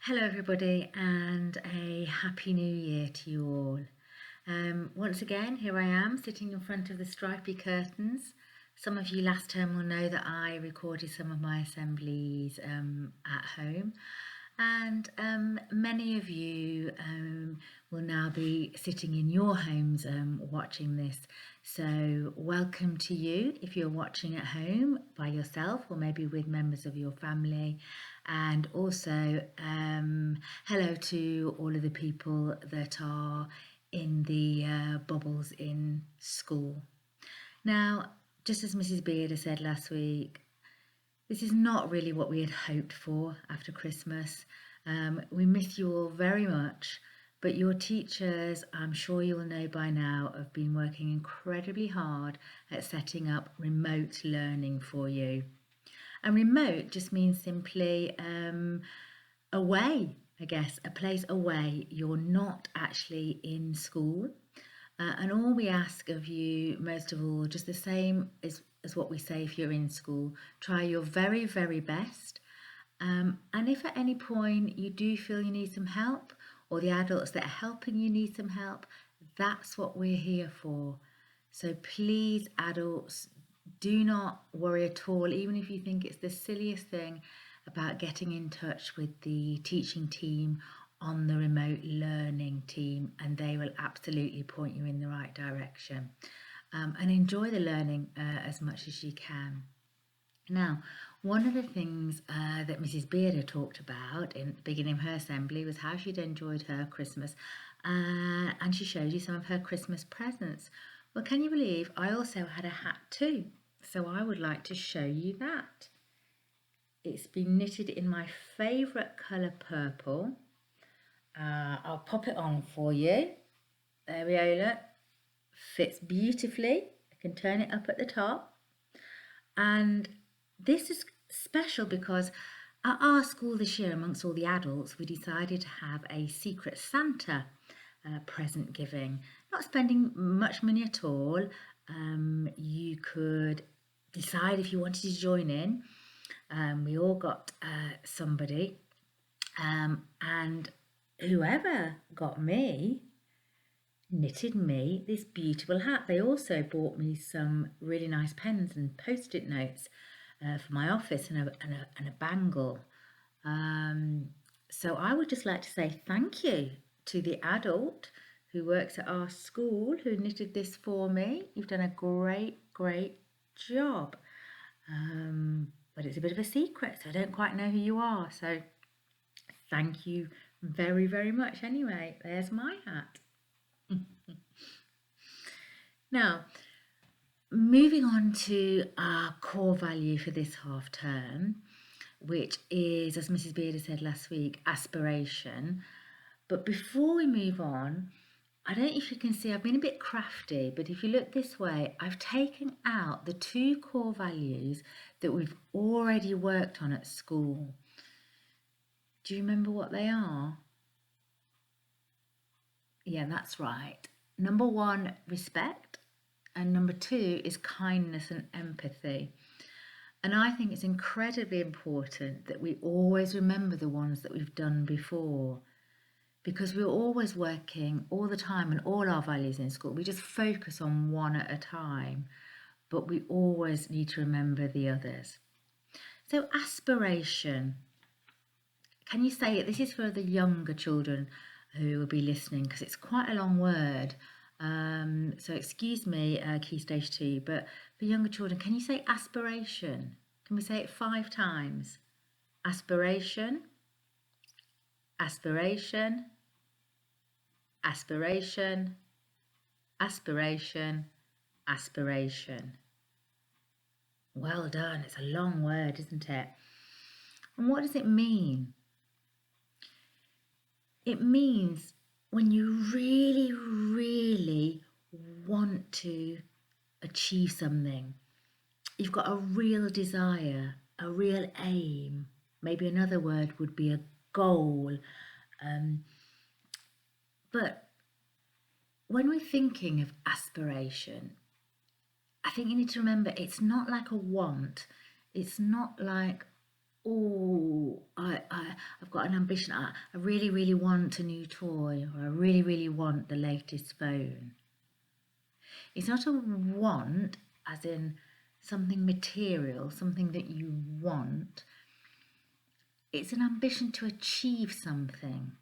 Hello, everybody, and a happy new year to you all. Once again, here I am sitting in front of the stripy curtains. Some of you last term will know that I recorded some of my assemblies at home, and many of you will now be sitting in your homes watching this. So, welcome to you if you're watching at home by yourself or maybe with members of your family. And also, hello to all of the people that are in the bubbles in school. Now, just as Mrs. Bearder said last week, this is not really what we had hoped for after Christmas. We miss you all very much, but your teachers, I'm sure you'll know by now, have been working incredibly hard at setting up remote learning for you. And remote just means simply away, I guess, a place away. You're not actually in school. And all we ask of you, most of all, just the same as what we say if you're in school, try your very, very best. And if at any point you do feel you need some help, or the adults that are helping you need some help, that's what we're here for. So please, adults, do not worry at all, even if you think it's the silliest thing, about getting in touch with the teaching team on the remote learning team, and they will absolutely point you in the right direction. And enjoy the learning as much as you can. Now, one of the things that Mrs. Bearder talked about in the beginning of her assembly was how she'd enjoyed her Christmas, and she showed you some of her Christmas presents. Well, can you believe I also had a hat too? So I would like to show you that. It's been knitted in my favourite colour, purple. I'll pop it on for you. There we go, look. Fits beautifully. I can turn it up at the top. And this is special because at our school this year, amongst all the adults, we decided to have a Secret Santa present giving. Not spending much money at all. You could decide if you wanted to join in. We all got somebody, and whoever got me knitted me this beautiful hat. They also bought me some really nice pens and post-it notes for my office and a bangle. So I would just like to say thank you to the adult who works at our school who knitted this for me. You've done a great job. But it's a bit of a secret, so I don't quite know who you are. So thank you very much anyway. There's my hat. Now, moving on to our core value for this half term, which is, as Mrs. Bearder said last week, aspiration. But before we move on, I don't know if you can see, I've been a bit crafty, but if you look this way, I've taken out the two core values that we've already worked on at school. Do you remember what they are? Yeah, that's right. Number one, respect, and number two is kindness and empathy. And I think it's incredibly important that we always remember the ones that we've done before, because we're always working all the time on all our values in school. We just focus on one at a time, but we always need to remember the others. So aspiration, can you say it? This is for the younger children who will be listening because it's quite a long word. So excuse me, Key Stage 2, but for younger children, can you say aspiration? Can we say it 5 times? Aspiration, aspiration, aspiration, aspiration, aspiration. Well done. It's a long word, isn't it? And what does it mean? It means when you really want to achieve something, you've got a real desire, a real aim. Maybe another word would be a goal. But when we're thinking of aspiration, I think you need to remember it's not like a want. It's not like oh, I've got an ambition. I really, really want a new toy, or I really, really want the latest phone. It's not a want, as in something material, something that you want. It's an ambition to achieve something.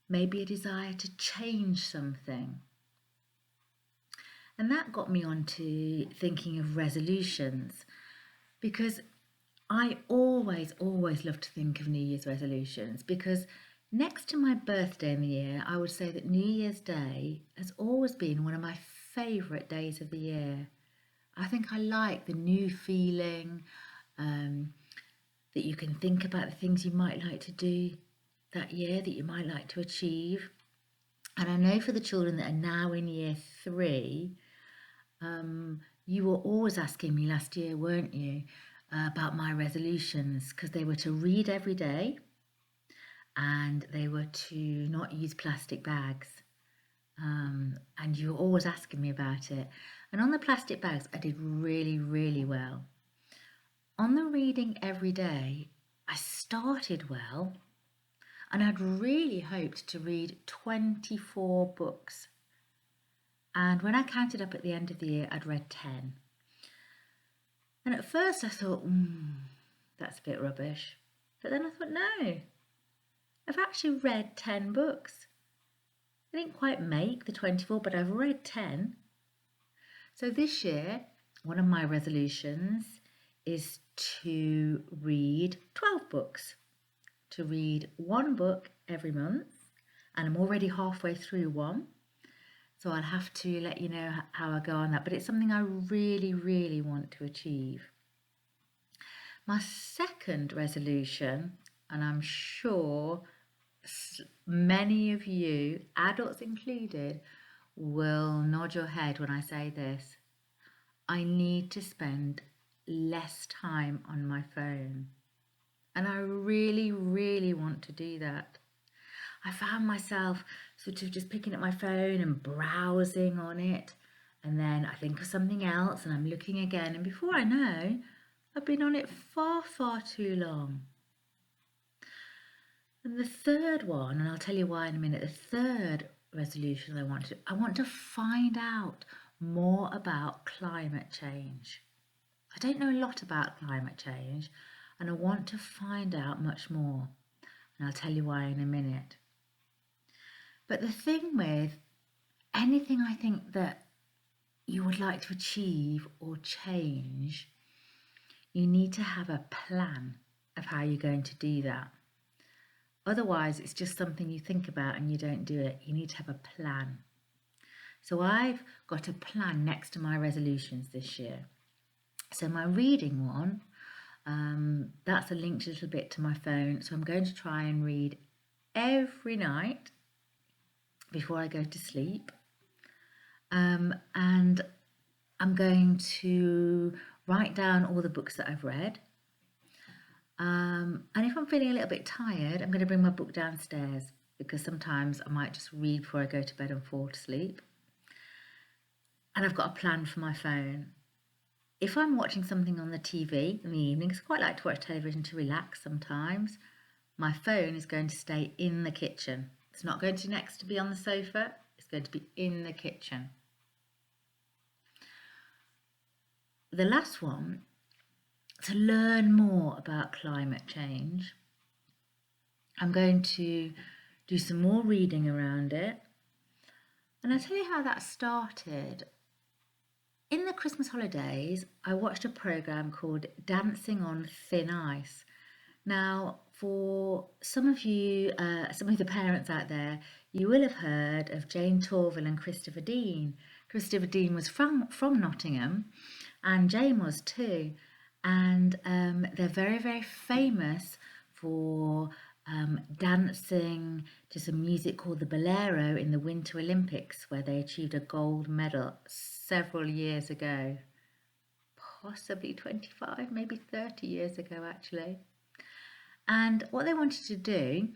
Maybe a desire to change something. And that got me on to thinking of resolutions, because I always love to think of New Year's resolutions, because next to my birthday in the year, I would say that New Year's Day has always been one of my favourite days of the year. I think I like the new feeling, that you can think about the things you might like to do that year, that you might like to achieve. And I know for the children that are now in year 3, you were always asking me last year, weren't you, about my resolutions, because they were to read every day and they were to not use plastic bags. And you were always asking me about it. And on the plastic bags, I did really, really well. On the reading every day, I started well, and I'd really hoped to read 24 books. And when I counted up at the end of the year, I'd read 10. And at first I thought, that's a bit rubbish. But then I thought, no, I've actually read 10 books. I didn't quite make the 24, but I've read 10. So this year, one of my resolutions is to read 12 books, to read one book every month, and I'm already halfway through one. So I'll have to let you know how I go on that, but it's something I really, really want to achieve. My second resolution, and I'm sure many of you, adults included, will nod your head when I say this. I need to spend less time on my phone. And I really, really want to do that. I found myself sort of just picking up my phone and browsing on it, and then I think of something else and I'm looking again, and before I know, I've been on it far, far too long. And the third one, and I'll tell you why in a minute, the third resolution I want to find out more about climate change. I don't know a lot about climate change, and I want to find out much more, and I'll tell you why in a minute. But the thing with anything I think that you would like to achieve or change, you need to have a plan of how you're going to do that. Otherwise, it's just something you think about and you don't do it. You need to have a plan. So I've got a plan next to my resolutions this year. So my reading one, that's a linked little bit to my phone. So I'm going to try and read every night before I go to sleep. And I'm going to write down all the books that I've read. And if I'm feeling a little bit tired, I'm going to bring my book downstairs, because sometimes I might just read before I go to bed and fall asleep. And I've got a plan for my phone. If I'm watching something on the TV in the evenings, I quite like to watch television to relax sometimes, my phone is going to stay in the kitchen. It's not going to next to be on the sofa, it's going to be in the kitchen. The last one, to learn more about climate change, I'm going to do some more reading around it. And I'll tell you how that started. In the Christmas holidays, I watched a programme called Dancing on Thin Ice. Now, for some of you, some of the parents out there, you will have heard of Jane Torvill and Christopher Dean. Christopher Dean was from Nottingham, and Jane was too. And they're very, very famous for dancing to some music called the Bolero in the Winter Olympics, where they achieved a gold medal several years ago. Possibly 25, maybe 30 years ago actually. And what they wanted to do,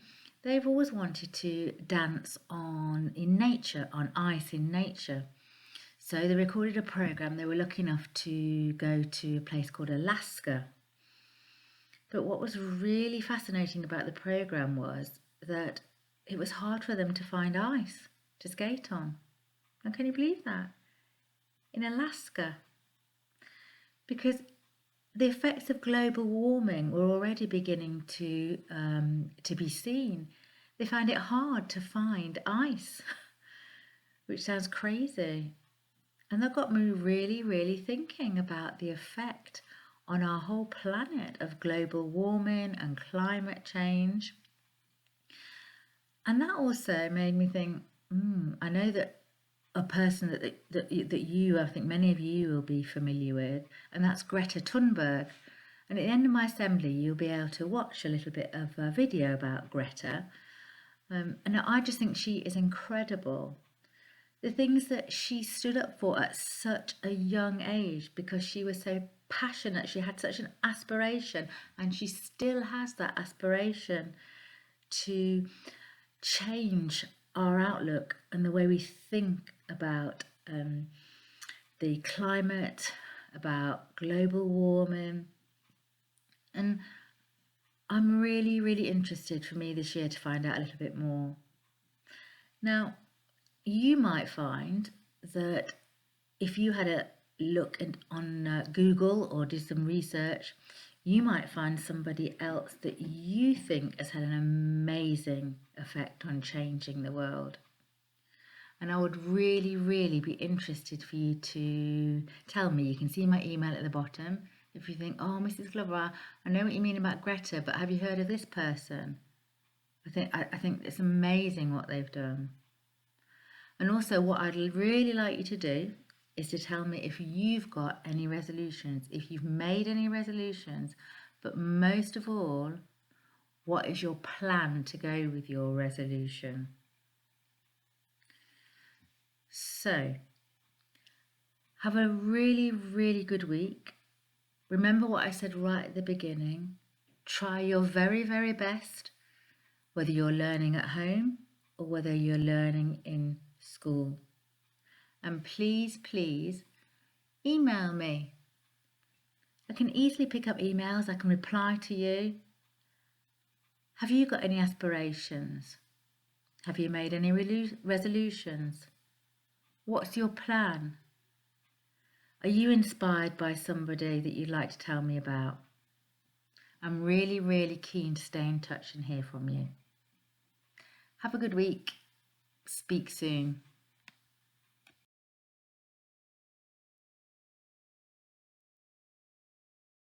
they've always wanted to dance in nature, on ice in nature. So they recorded a program. They were lucky enough to go to a place called Alaska. But what was really fascinating about the program was that it was hard for them to find ice to skate on. And can you believe that? In Alaska. Because the effects of global warming were already beginning to be seen. They found it hard to find ice, which sounds crazy. And that got me really, really thinking about the effect on our whole planet of global warming and climate change. And that also made me think, I know that a person that you, I think many of you will be familiar with, and that's Greta Thunberg. And at the end of my assembly, you'll be able to watch a little bit of a video about Greta. And I just think she is incredible. The things that she stood up for at such a young age, because she was so passionate, she had such an aspiration, and she still has that aspiration to change our outlook and the way we think about the climate, about global warming. And I'm really, really interested for me this year to find out a little bit more. Now, you might find that if you had a look on Google or did some research, you might find somebody else that you think has had an amazing effect on changing the world. And I would really, really be interested for you to tell me. You can see my email at the bottom. If you think, oh, Mrs. Glover, I know what you mean about Greta, but have you heard of this person? I think it's amazing what they've done. And also what I'd really like you to do is to tell me if you've got any resolutions, if you've made any resolutions, but most of all, what is your plan to go with your resolution? So, have a really, really good week. Remember what I said right at the beginning. Try your very, very best, whether you're learning at home or whether you're learning in school. And please, please email me. I can easily pick up emails. I can reply to you. Have you got any aspirations? Have you made any resolutions? What's your plan? Are you inspired by somebody that you'd like to tell me about? I'm really, really keen to stay in touch and hear from you. Have a good week. Speak soon.